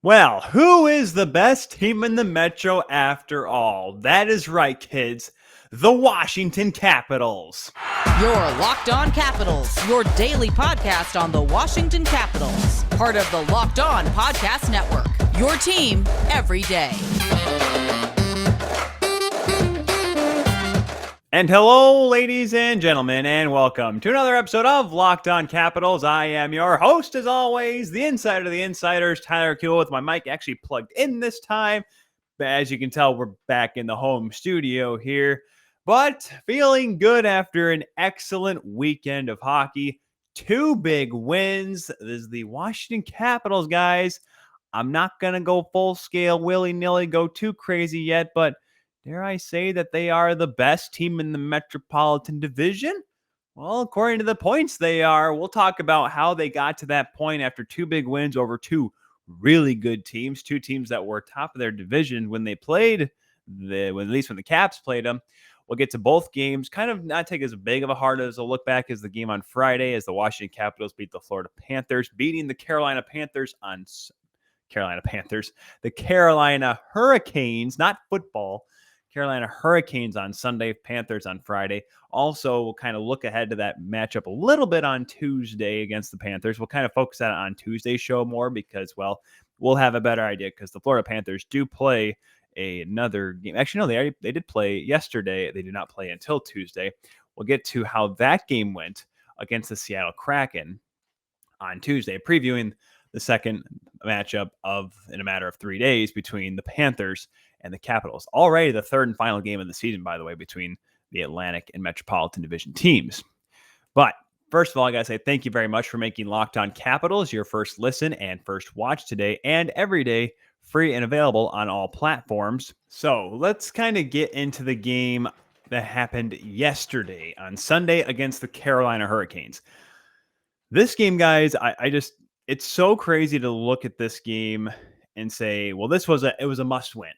Well, who is the best team in the Metro after all? That is right, kids. The Washington Capitals. Your Locked On Capitals, your daily podcast on the Washington Capitals. Part of the Locked On Podcast Network. Your team every day. And hello, ladies and gentlemen, and welcome to another episode of Locked On Capitals. I am your host, as always, the insider of the insiders, Tyler Kuehl, with my mic actually plugged in this time. But as you can tell, we're back in the home studio here. But feeling good after an excellent weekend of hockey. 2 big wins. This is the Washington Capitals, guys. I'm not going to go full scale, willy-nilly, go too crazy yet, but dare I say that they are the best team in the Metropolitan Division? Well, according to the points, they are. We'll talk about how they got to that point after 2 big wins over 2 really good teams, 2 teams that were top of their division when they played, at least when the Caps played them. We'll get to both games, kind of not take as big of a heart as a look back as the game on Friday, as the Washington Capitals beat the Florida Panthers, beating the Carolina Panthers, the Carolina Hurricanes, not football, Carolina Hurricanes on Sunday, Panthers on Friday. Also, we'll kind of look ahead to that matchup a little bit on Tuesday against the Panthers. We'll kind of focus on Tuesday's show more because, well, we'll have a better idea because the Florida Panthers do play another game. Actually, no, they did play yesterday. They did not play until Tuesday. We'll get to how that game went against the Seattle Kraken on Tuesday, previewing the second matchup in a matter of 3 days between the Panthers and the Capitals. Already the third and final game of the season, by the way, between the Atlantic and Metropolitan Division teams. But first of all, I got to say thank you very much for making Locked On Capitals your first listen and first watch today and every day, free and available on all platforms. So let's kind of get into the game that happened yesterday on Sunday against the Carolina Hurricanes. This game, guys, it's so crazy to look at this game and say, well, it was a must win.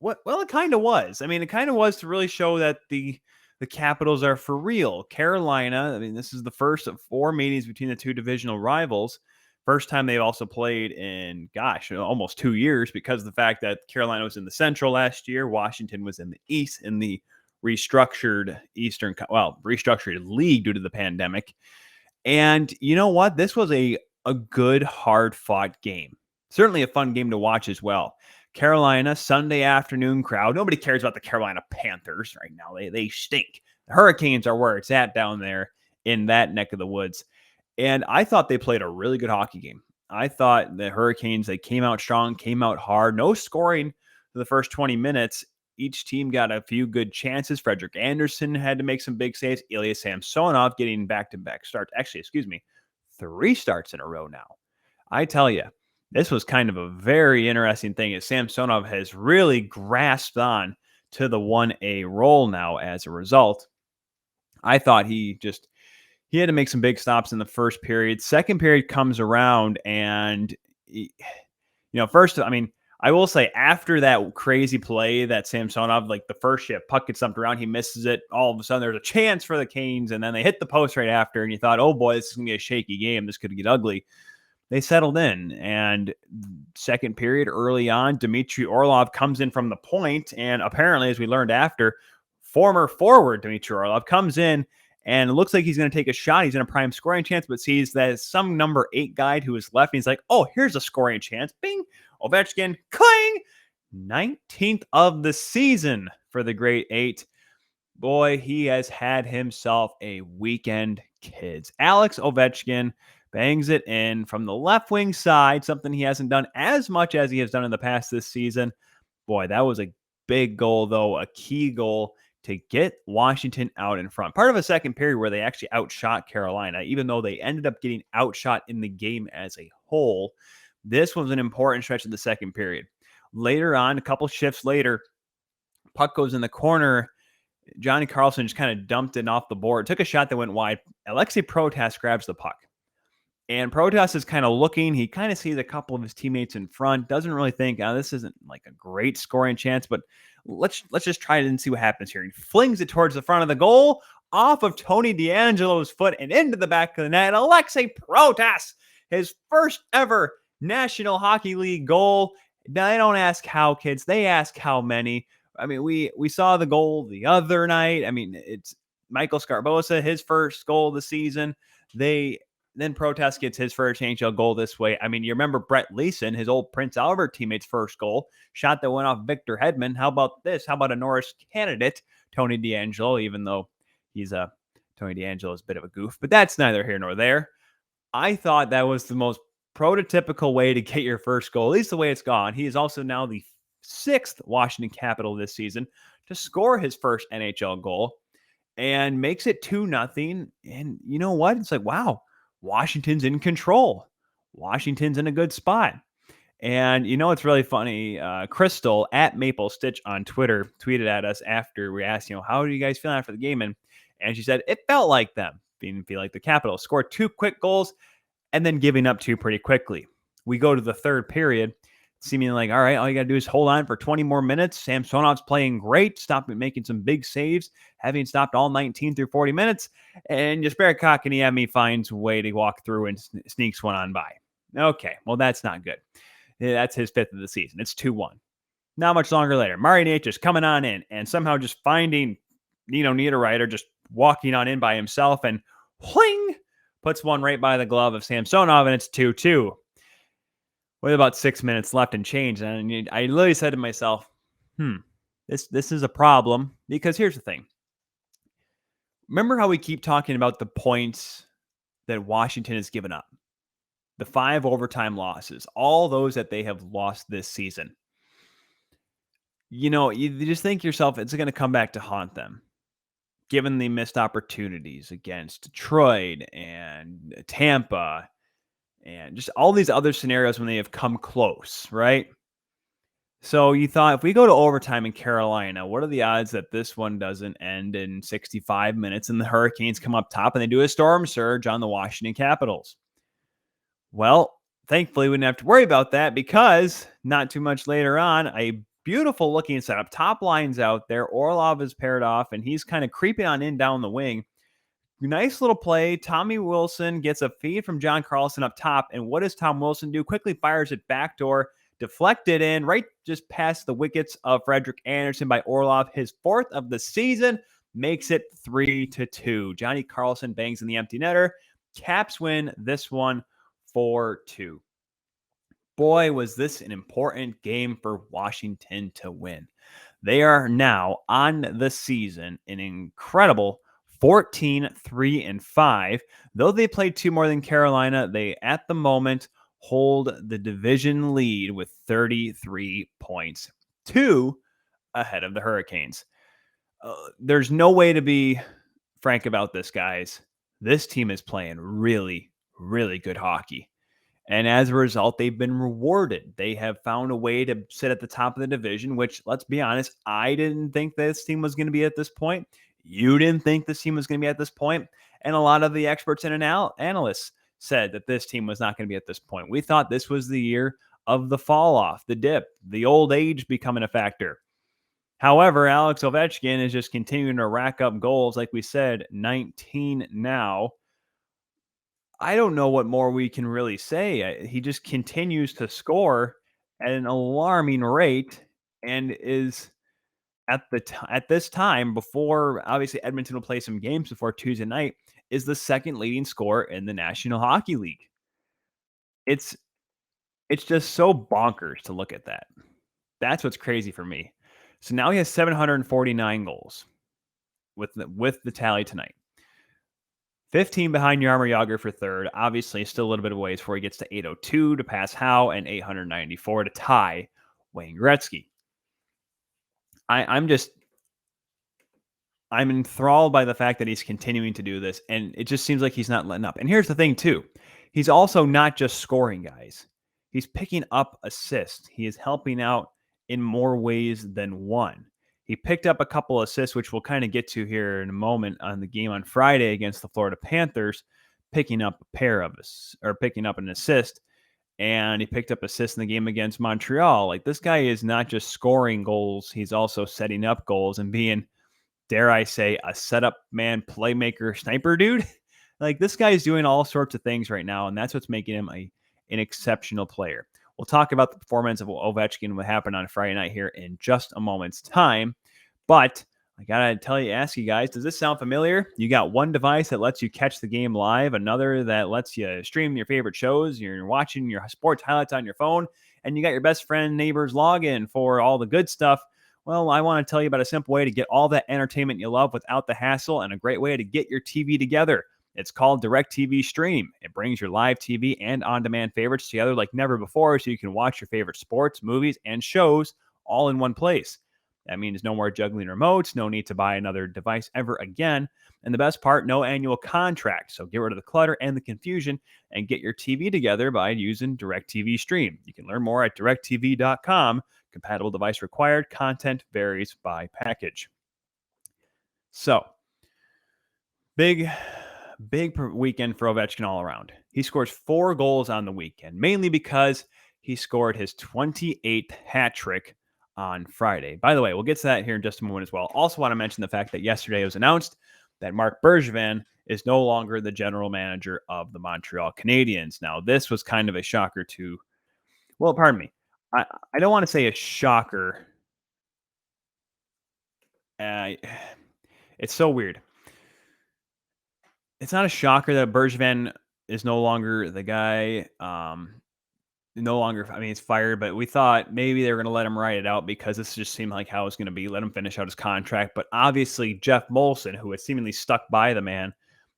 Well, it kind of was. I mean, it kind of was to really show that the Capitals are for real. Carolina, I mean, this is the first of 4 meetings between the 2 divisional rivals. First time they've also played in, almost 2 years, because of the fact that Carolina was in the Central last year. Washington was in the East in the restructured league due to the pandemic. And you know what? This was a good, hard-fought game. Certainly a fun game to watch as well. Carolina, Sunday afternoon crowd. Nobody cares about the Carolina Panthers right now. They stink. The Hurricanes are where it's at down there in that neck of the woods. And I thought they played a really good hockey game. I thought the Hurricanes, they came out strong, came out hard. No scoring for the first 20 minutes. Each team got a few good chances. Frederik Andersen had to make some big saves. Illya Samsonov getting back-to-back starts. Actually, 3 starts in a row now. I tell you, this was kind of a very interesting thing as Samsonov has really grasped on to the 1A role now as a result. I thought he had to make some big stops in the first period. Second period comes around and, I will say after that crazy play that Samsonov, like the first shift, puck gets dumped around, he misses it. All of a sudden there's a chance for the Canes, and then they hit the post right after, and you thought, oh boy, this is going to be a shaky game. This could get ugly. They settled in, and second period early on, Dmitry Orlov comes in from the point, and apparently, as we learned after, former forward Dmitry Orlov comes in, and it looks like he's going to take a shot. He's in a prime scoring chance, but sees that some number 8 guy who is left, and he's like, oh, here's a scoring chance. Bing! Ovechkin, cling! 19th of the season for the Great 8. Boy, he has had himself a weekend, kids. Alex Ovechkin bangs it in from the left wing side, something he hasn't done as much as he has done in the past this season. Boy, that was a big goal, though, a key goal to get Washington out in front. Part of a second period where they actually outshot Carolina, even though they ended up getting outshot in the game as a whole. This was an important stretch of the second period. Later on, a couple shifts later, puck goes in the corner. Johnny Carlson just kind of dumped it off the board, took a shot that went wide. Alexei Protas grabs the puck. And Protas is kind of looking. He kind of sees a couple of his teammates in front. Doesn't really think, this isn't like a great scoring chance, but let's just try it and see what happens here. He flings it towards the front of the goal, off of Tony DeAngelo's foot and into the back of the net. Alexei Protas, his first ever National Hockey League goal. Now, they don't ask how, kids. They ask how many. I mean, we saw the goal the other night. I mean, it's Michael Scarbosa, his first goal of the season. Then Protest gets his first NHL goal this way. I mean, you remember Brett Leeson, his old Prince Albert teammate's first goal, shot that went off Victor Hedman. How about this? How about a Norris candidate, Tony DeAngelo, even though Tony DeAngelo is a bit of a goof, but that's neither here nor there. I thought that was the most prototypical way to get your first goal, at least the way it's gone. He is also now the 6th Washington Capital this season to score his first NHL goal and makes it 2-0. And you know what? It's like, wow, Washington's in control. Washington's in a good spot. And you know, it's really funny. Crystal at Maple Stitch on Twitter tweeted at us after we asked, how do you guys feel after the game? And she said, it felt like them. Didn't feel like the Capitals scored 2 quick goals and then giving up 2 pretty quickly. We go to the third period, seeming like, all right, all you got to do is hold on for 20 more minutes. Samsonov's playing great, making some big saves, having stopped all 19 through 40 minutes. And Jesperi Kotkaniemi finds a way to walk through and sneaks one on by. Okay, well, that's not good. That's his 5th of the season. It's 2-1. Not much longer later, Mari Nature's coming on in and somehow just finding Nino Niederreiter just walking on in by himself and whling, puts one right by the glove of Samsonov, and it's 2-2. With about 6 minutes left and change. And I literally said to myself, this is a problem, because here's the thing. Remember how we keep talking about the points that Washington has given up? The 5 overtime losses, all those that they have lost this season. You just think to yourself, it's going to come back to haunt them, given the missed opportunities against Detroit and Tampa and just all these other scenarios when they have come close, right? So you thought, if we go to overtime in Carolina, what are the odds that this one doesn't end in 65 minutes and the Hurricanes come up top and they do a storm surge on the Washington Capitals? Well, thankfully, we didn't have to worry about that, because not too much later on, a beautiful looking setup. Top line's out there. Orlov is paired off, and he's kind of creeping on in down the wing. Nice little play. Tommy Wilson gets a feed from John Carlson up top. And what does Tom Wilson do? Quickly fires it backdoor, deflected in, right just past the wickets of Frederik Andersen by Orlov. His 4th of the season, makes it 3-2. Johnny Carlson bangs in the empty netter. Caps win this one 4-2. Boy, was this an important game for Washington to win. They are now on the season an incredible 14-3-5. Though they played 2 more than Carolina, they at the moment hold the division lead with 33 points, 2 ahead of the Hurricanes. There's no way to be frank about this, guys. This team is playing really, really good hockey. And as a result, they've been rewarded. They have found a way to sit at the top of the division, which, let's be honest, I didn't think this team was going to be at this point. You didn't think this team was going to be at this point. And a lot of the experts and analysts said that this team was not going to be at this point. We thought this was the year of the fall off, the dip, the old age becoming a factor. However, Alex Ovechkin is just continuing to rack up goals. Like we said, 19 now. I don't know what more we can really say. He just continues to score at an alarming rate and is at this time, before obviously Edmonton will play some games before Tuesday night, is the 2nd leading scorer in the National Hockey League. It's just so bonkers to look at that. That's what's crazy for me. So now he has 749 goals with the tally tonight. 15 behind Jaromir Jagr for 3rd. Obviously, still a little bit of ways before he gets to 802 to pass Howe and 894 to tie Wayne Gretzky. I'm enthralled by the fact that he's continuing to do this, and it just seems like he's not letting up. And here's the thing, too. He's also not just scoring, guys. He's picking up assists. He is helping out in more ways than one. He picked up a couple assists, which we'll kind of get to here in a moment, on the game on Friday against the Florida Panthers, picking up an assist. And he picked up assists in the game against Montreal. Like, this guy is not just scoring goals. He's also setting up goals and being, dare I say, a setup man, playmaker, sniper dude. Like, this guy is doing all sorts of things right now. And that's what's making him an exceptional player. We'll talk about the performance of Ovechkin and what happened on Friday night here in just a moment's time. But I gotta ask you guys, does this sound familiar? You got one device that lets you catch the game live, another that lets you stream your favorite shows, you're watching your sports highlights on your phone, and you got your best friend neighbor's login for all the good stuff. Well, I want to tell you about a simple way to get all that entertainment you love without the hassle, and a great way to get your TV together. It's called DirecTV Stream. It brings your live TV and on-demand favorites together like never before, so you can watch your favorite sports, movies, and shows all in one place. That means no more juggling remotes, no need to buy another device ever again. And the best part, no annual contract. So get rid of the clutter and the confusion and get your TV together by using DirecTV Stream. You can learn more at directtv.com. Compatible device required. Content varies by package. So, big weekend for Ovechkin all around. He scores 4 goals on the weekend, mainly because he scored his 28th hat trick on Friday. By the way, we'll get to that here in just a moment as well. Also want to mention the fact that yesterday it was announced that Marc Bergevan is no longer the general manager of the Montreal Canadiens. Now, this was kind of a shocker to, well, pardon me. I don't want to say a shocker. It's so weird. It's not a shocker that Bergevan is no longer the guy. He's fired, but we thought maybe they were going to let him ride it out because this just seemed like how it was going to be. Let him finish out his contract. But obviously, Jeff Molson, who has seemingly stuck by the man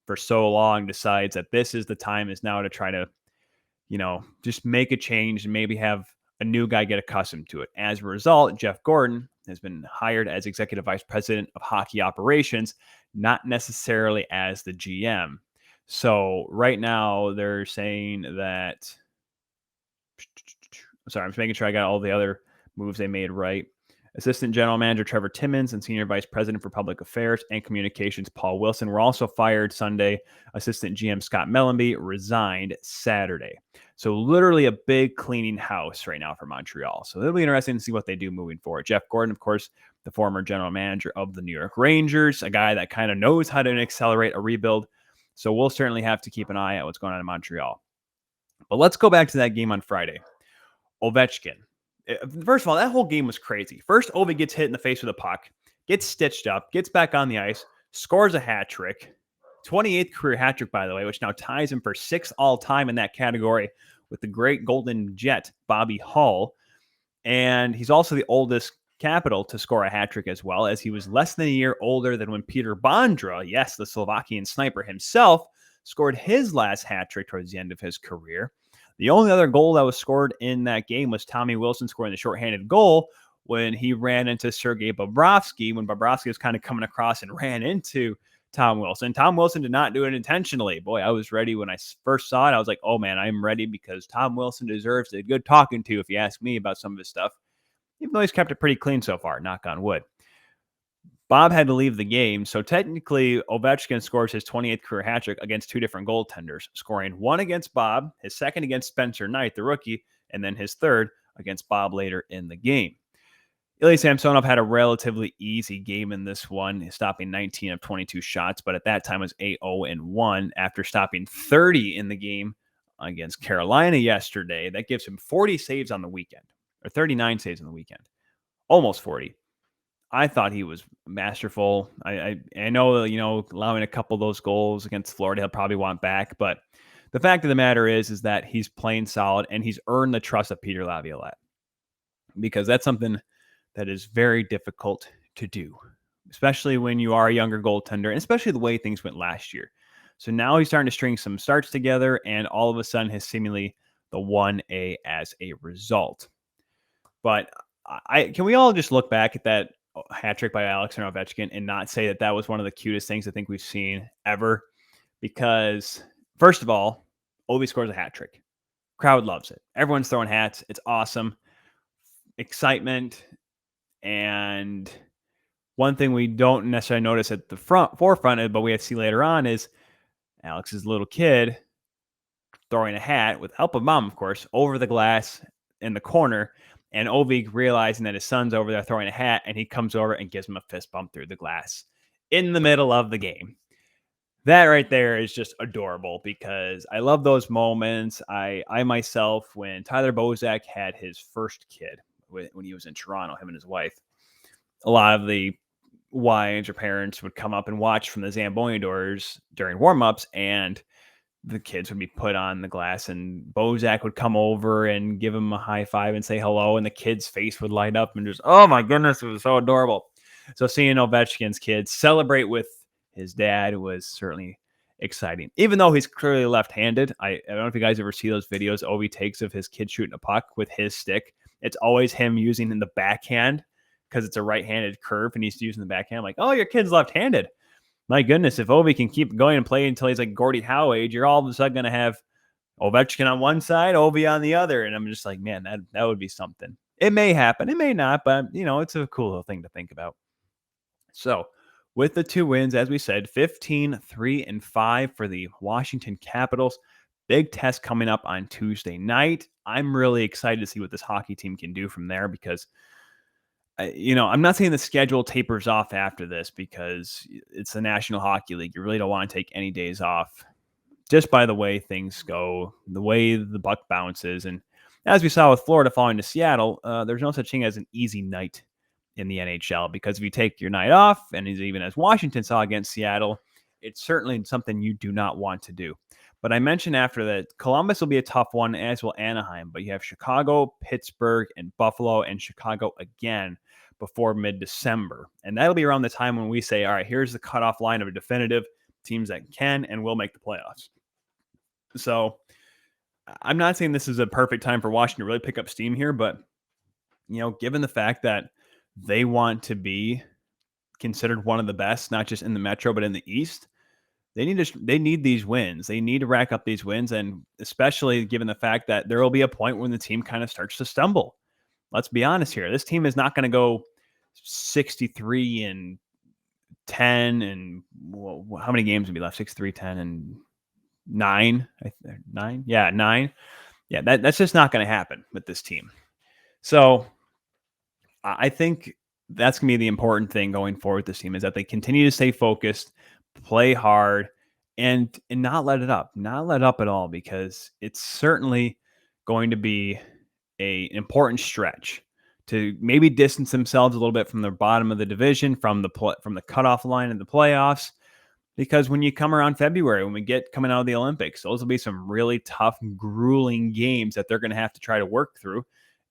for so long, decides that this is the time is now to try to, just make a change and maybe have a new guy get accustomed to it. As a result, Jeff Gordon has been hired as Executive Vice President of Hockey Operations, not necessarily as the GM. So right now they're saying that, sorry, I'm just making sure I got all the other moves they made right. Assistant General Manager Trevor Timmins and Senior Vice President for Public Affairs and Communications Paul Wilson were also fired Sunday. Assistant GM Scott Mellenby resigned Saturday. So literally a big cleaning house right now for Montreal. So it'll be interesting to see what they do moving forward. Jeff Gordon, of course, the former general manager of the New York Rangers, a guy that kind of knows how to accelerate a rebuild. So we'll certainly have to keep an eye on what's going on in Montreal. But let's go back to that game on Friday. Ovechkin. First of all, that whole game was crazy. First, Ovi gets hit in the face with a puck, gets stitched up, gets back on the ice, scores a hat trick. 28th career hat trick, by the way, which now ties him for 6th all-time in that category with the great Golden Jet, Bobby Hull. And he's also the oldest Capital to score a hat trick as well, as he was less than a year older than when Peter Bondra, yes, the Slovakian sniper himself, scored his last hat trick towards the end of his career. The only other goal that was scored in that game was Tommy Wilson scoring the shorthanded goal when he ran into Sergei Bobrovsky, when Bobrovsky was kind of coming across and ran into Tom Wilson. Tom Wilson did not do it intentionally. Boy, I was ready when I first saw it. I was like, oh man, I'm ready because Tom Wilson deserves a good talking to if you ask me about some of his stuff, even though he's kept it pretty clean so far, knock on wood. Bob had to leave the game, so technically Ovechkin scores his 28th career hat trick against 2 different goaltenders, scoring one against Bob, his second against Spencer Knight, the rookie, and then his third against Bob later in the game. Illya Samsonov had a relatively easy game in this one, stopping 19 of 22 shots, but at that time was 8-0-1 after stopping 30 in the game against Carolina yesterday. That gives him 40 saves on the weekend, or 39 saves on the weekend, almost 40. I thought he was masterful. I know, allowing a couple of those goals against Florida, he'll probably want back. But the fact of the matter is that he's playing solid and he's earned the trust of Peter Laviolette, because that's something that is very difficult to do, especially when you are a younger goaltender, and especially the way things went last year. So now he's starting to string some starts together, and all of a sudden has seemingly the 1A as a result. But can we all just look back at that hat trick by Alexander Ovechkin and not say that that was one of the cutest things I think we've seen ever? Because first of all, Ovi scores a hat trick. Crowd loves it. Everyone's throwing hats. It's awesome. Excitement. And one thing we don't necessarily notice at the forefront, but we have to see later on, is Alex's little kid throwing a hat with help of mom, of course, over the glass in the corner. And Ovi realizing that his son's over there throwing a hat, and he comes over and gives him a fist bump through the glass in the middle of the game. That right there is just adorable because I love those moments. I myself, when Tyler Bozak had his first kid when he was in Toronto, him and his wife, a lot of the wives or parents would come up and watch from the Zamboni doors during warmups, and the kids would be put on the glass, and Bozak would come over and give him a high five and say hello, and the kid's face would light up and just, oh my goodness, it was so adorable. So seeing Ovechkin's kids celebrate with his dad was certainly exciting. Even though he's clearly left-handed, I don't know if you guys ever see those videos Ovi takes of his kid shooting a puck with his stick. It's always him using in the backhand because it's a right-handed curve, and he's using the backhand. I'm like, oh, your kid's left-handed. My goodness, if Ovi can keep going and play until he's like Gordie Howe age, you're all of a sudden going to have Ovechkin on one side, Ovi on the other. And I'm just like, man, that would be something. It may happen. It may not, but, it's a cool little thing to think about. So with the 2 wins, as we said, 15-3-5 for the Washington Capitals. Big test coming up on Tuesday night. I'm really excited to see what this hockey team can do from there because I'm not saying the schedule tapers off after this because it's the National Hockey League. You really don't want to take any days off just by the way things go, the way the buck bounces. And as we saw with Florida falling to Seattle, there's no such thing as an easy night in the NHL because if you take your night off, and even as Washington saw against Seattle, it's certainly something you do not want to do. But I mentioned after that Columbus will be a tough one, as will Anaheim. But you have Chicago, Pittsburgh, and Buffalo, and Chicago again before mid-December. And that'll be around the time when we say, all right, here's the cutoff line of a definitive teams that can and will make the playoffs. So I'm not saying this is a perfect time for Washington to really pick up steam here, but, given the fact that they want to be considered one of the best, not just in the Metro, but in the East, they need these wins. They need to rack up these wins, and especially given the fact that there will be a point when the team kind of starts to stumble. Let's be honest here. This team is not going to go 63-10 and how many games would be left? 63-10 and 9? 9? Yeah, 9. Yeah, that's just not going to happen with this team. So I think that's going to be the important thing going forward with this team is that they continue to stay focused, play hard, and not let it up. Not let up at all, because it's certainly going to be an important stretch to maybe distance themselves a little bit from the bottom of the division, from the cutoff line in the playoffs. Because when you come around February, when we get coming out of the Olympics, those will be some really tough, grueling games that they're going to have to try to work through.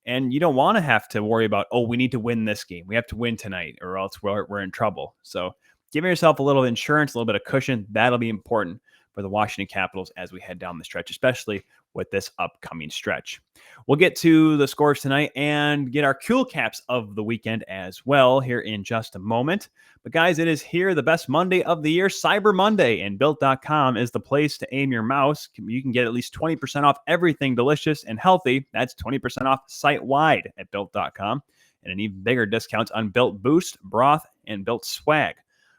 And you don't want to have to worry about, we need to win this game. We have to win tonight or else we're in trouble. So giving yourself a little insurance, a little bit of cushion, that'll be important for the Washington Capitals as we head down the stretch, especially with this upcoming stretch. We'll get to the scores tonight and get our Kuehl Kaps of the weekend as well here in just a moment. But guys, it is here, the best Monday of the year, Cyber Monday, and Built.com is the place to aim your mouse. You can get at least 20% off everything delicious and healthy. That's 20% off site-wide at Built.com, and an even bigger discounts on Built Boost, Broth, and Built Swag.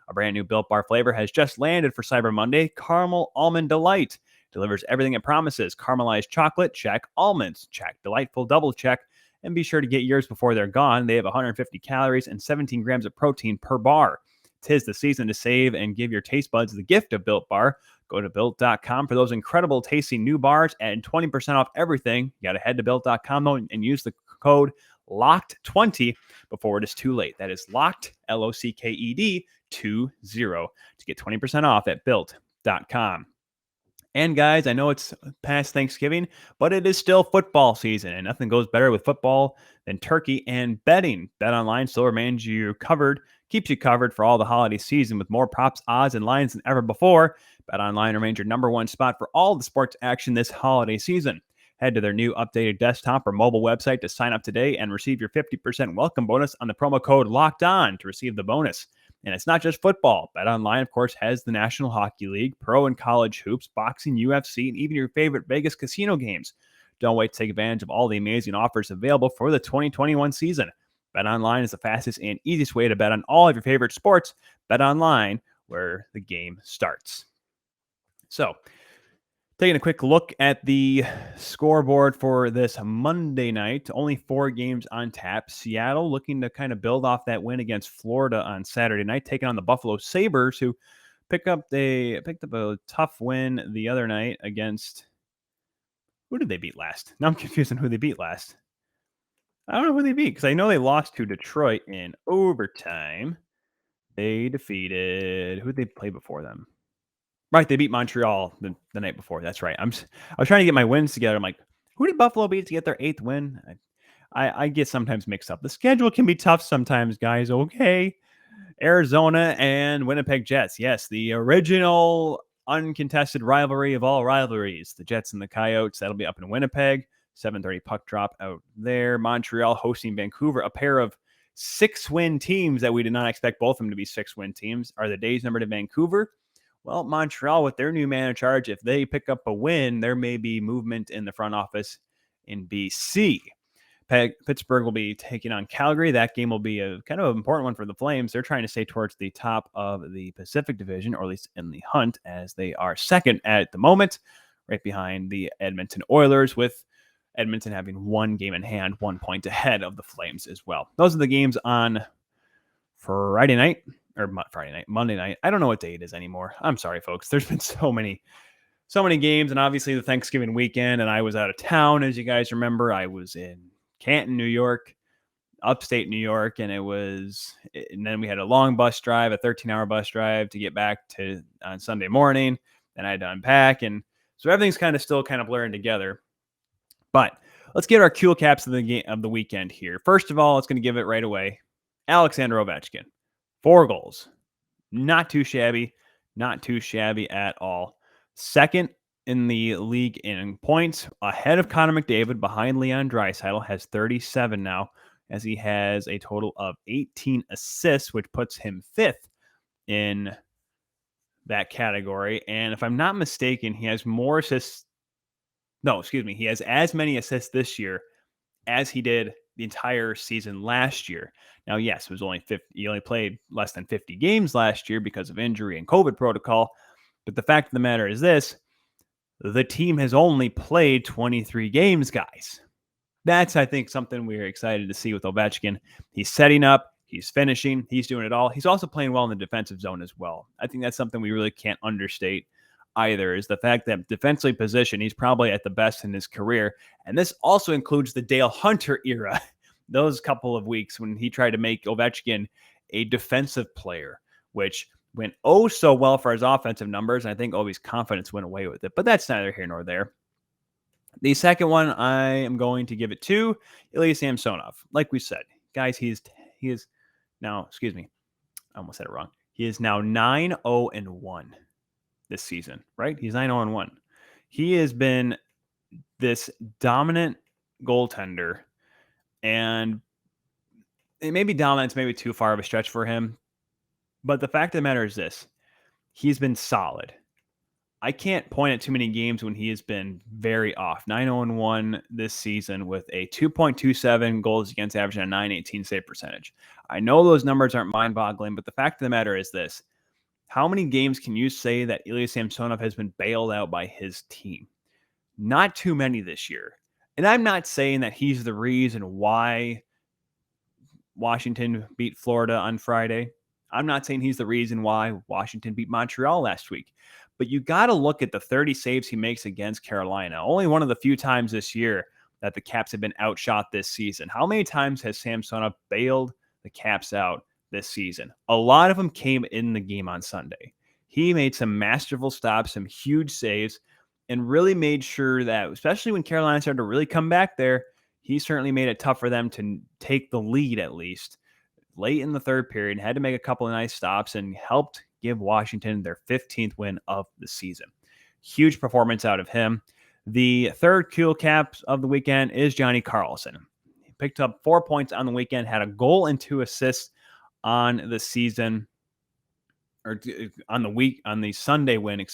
A brand new Built Bar flavor has just landed for Cyber Monday, Caramel Almond Delight. Delivers everything it promises. Caramelized chocolate, check. Almonds, check. Delightful, double check. And be sure to get yours before they're gone. They have 150 calories and 17 grams of protein per bar. 'Tis the season to save and give your taste buds the gift of Built Bar. Go to Built.com for those incredible tasty new bars and 20% off everything. You got to head to Built.com though and use the code LOCKED20 before it is too late. That is LOCKED, LOCKED 20 to get 20% off at Built.com. And guys, I know it's past Thanksgiving, but it is still football season, and nothing goes better with football than turkey and betting. BetOnline still remains keeps you covered for all the holiday season with more props, odds, and lines than ever before. BetOnline remains your number one spot for all the sports action this holiday season. Head to their new updated desktop or mobile website to sign up today and receive your 50% welcome bonus on the promo code LOCKEDON to receive the bonus. And it's not just football. BetOnline, of course, has the National Hockey League, pro and college hoops, boxing, UFC, and even your favorite Vegas casino games. Don't wait to take advantage of all the amazing offers available for the 2021 season. BetOnline is the fastest and easiest way to bet on all of your favorite sports. BetOnline, where the game starts. So, taking a quick look at the scoreboard for this Monday night, only 4 games on tap. Seattle looking to kind of build off that win against Florida on Saturday night, taking on the Buffalo Sabres, who picked up a tough win the other night against, who did they beat last? Now I'm confused on who they beat last. I don't know who they beat because I know they lost to Detroit in overtime. They defeated, who did they play before them? Right, they beat Montreal the night before. That's right. I was trying to get my wins together. I'm like, who did Buffalo beat to get their 8th win? I get sometimes mixed up. The schedule can be tough sometimes, guys. Okay. Arizona and Winnipeg Jets. Yes, the original uncontested rivalry of all rivalries. The Jets and the Coyotes. That'll be up in Winnipeg. 7:30 puck drop out there. Montreal hosting Vancouver. A pair of 6-win teams that we did not expect both of them to be 6-win teams. Are the days numbered to Vancouver? Well, Montreal, with their new man in charge, if they pick up a win, there may be movement in the front office in BC. Pittsburgh will be taking on Calgary. That game will be a kind of important one for the Flames. They're trying to stay towards the top of the Pacific Division, or at least in the hunt, as they are second at the moment, right behind the Edmonton Oilers, with Edmonton having 1 game in hand, 1 point ahead of the Flames as well. Those are the games on Monday night. I don't know what day it is anymore. I'm sorry, folks. There's been so many games, and obviously the Thanksgiving weekend, and I was out of town, as you guys remember. I was in Canton, New York, upstate New York, and then we had a long bus drive, a 13-hour bus drive to get back to on Sunday morning. Then I had to unpack, and so everything's still blurring together. But let's get our Kuehl Kaps of the weekend here. First of all, it's going to give it right away. Alexander Ovechkin, 4 goals. Not too shabby at all. Second in the league in points, ahead of Connor McDavid, behind Leon Draisaitl, has 37 now, as he has a total of 18 assists, which puts him 5th in that category. And if I'm not mistaken, he has more assists. No, excuse me. He has as many assists this year as he did the entire season last year. Now, yes, it was only 50. He only played less than 50 games last year because of injury and COVID protocol. But the fact of the matter is this: the team has only played 23 games, guys. That's, I think, something we're excited to see with Ovechkin. He's setting up, he's finishing, he's doing it all. He's also playing well in the defensive zone as well. I think that's something we really can't understate either, is the fact that defensively positioned, he's probably at the best in his career. And this also includes the Dale Hunter era, those couple of weeks when he tried to make Ovechkin a defensive player, which went so well for his offensive numbers. And I think Ovi's confidence went away with it, but that's neither here nor there. The second one, I am going to give it to Illya Samsonov. Like we said, guys, he is now, excuse me, I almost said it wrong. He is now 9-0-1 this season, right? He's 9-0-1. He has been this dominant goaltender, and it may be dominant's maybe too far of a stretch for him, but the fact of the matter is this: he's been solid. I can't point at too many games when he has been very off. 9-0-1 this season with a 2.27 goals against average and a 918 save percentage. I know those numbers aren't mind-boggling, but the fact of the matter is this: how many games can you say that Illya Samsonov has been bailed out by his team? Not too many this year. And I'm not saying that he's the reason why Washington beat Florida on Friday. I'm not saying he's the reason why Washington beat Montreal last week. But you got to look at the 30 saves he makes against Carolina. Only one of the few times this year that the Caps have been outshot this season. How many times has Samsonov bailed the Caps out this season? A lot of them came in the game on Sunday. He made some masterful stops, some huge saves, and really made sure that, especially when Carolina started to really come back there, he certainly made it tough for them to take the lead, at least late in the third period. Had to make a couple of nice stops and helped give Washington their 15th win of the season. Huge performance out of him. The third Kuehl Kaps of the weekend is Johnny Carlson. He picked up 4 points on the weekend, had a goal and 2 assists on the season, or on the Sunday win,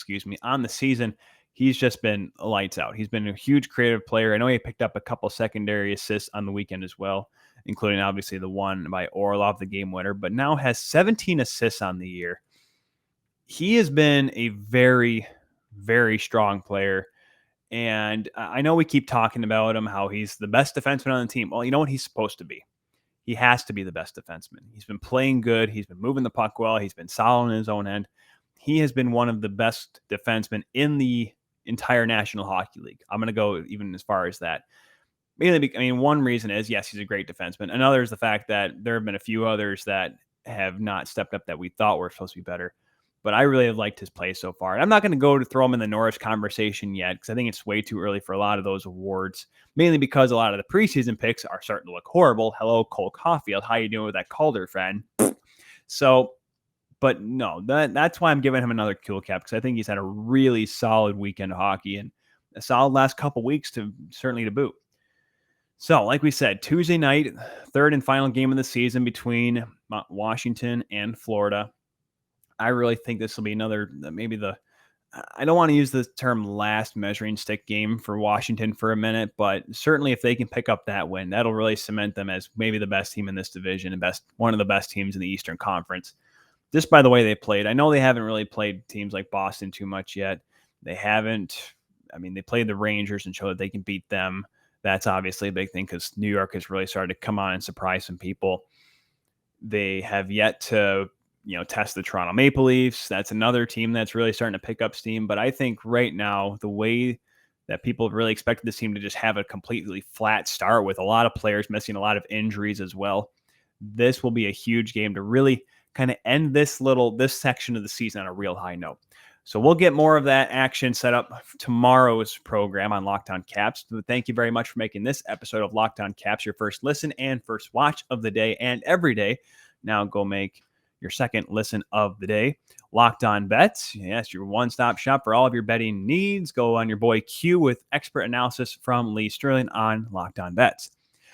on the season. He's just been lights out. He's been a huge creative player. I know he picked up a couple secondary assists on the weekend as well, including obviously the one by Orlov, the game winner, but now has 17 assists on the year. He has been a very, very strong player. And I know we keep talking about him, how he's the best defenseman on the team. Well, you know what he's supposed to be? He has to be the best defenseman. He's been playing good. He's been moving the puck well. He's been solid in his own end. he has been one of the best defensemen in the entire National Hockey League. I'm going to go even as far as that. Mainly, one reason is, yes, he's a great defenseman. Another is the fact that there have been a few others that have not stepped up that we thought were supposed to be better. But I really have liked his play so far. And I'm not going to go to throw him in the Norris conversation yet, because I think it's way too early for a lot of those awards, mainly because a lot of the preseason picks are starting to look horrible. Hello, Cole Caulfield. How you doing with that Calder friend? So, but no, that's why I'm giving him another Kuehl Cap, because I think he's had a really solid weekend of hockey and a solid last couple weeks to boot. So, like we said, Tuesday night, third and final game of the season between Washington and Florida. I really think this will be another, I don't want to use the term last measuring stick game for Washington for a minute, but certainly if they can pick up that win, that'll really cement them as maybe the best team in this division and one of the best teams in the Eastern Conference. Just by the way they played. I know they haven't really played teams like Boston too much yet. They played the Rangers and showed that they can beat them. That's obviously a big thing because New York has really started to come on and surprise some people. They have yet to test the Toronto Maple Leafs. That's another team that's really starting to pick up steam. But I think right now, the way that people really expected this team to just have a completely flat start with a lot of players missing, a lot of injuries as well, this will be a huge game to really kind of end this section of the season on a real high note. So we'll get more of that action set up for tomorrow's program on Locked On Caps. But thank you very much for making this episode of Locked On Caps your first listen and first watch of the day and every day. Now go make your second listen of the day. Locked On Bets. Yes, your one-stop shop for all of your betting needs. Go on your boy Q with expert analysis from Lee Sterling on Locked On Bets.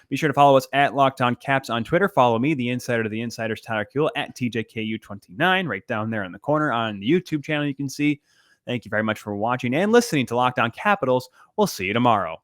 Be sure to follow us at Locked On Caps on Twitter. Follow me, the insider to the insiders, Tyler Kuehl, at TJKU29, right down there in the corner on the YouTube channel you can see. Thank you very much for watching and listening to Locked On Capitals. We'll see you tomorrow.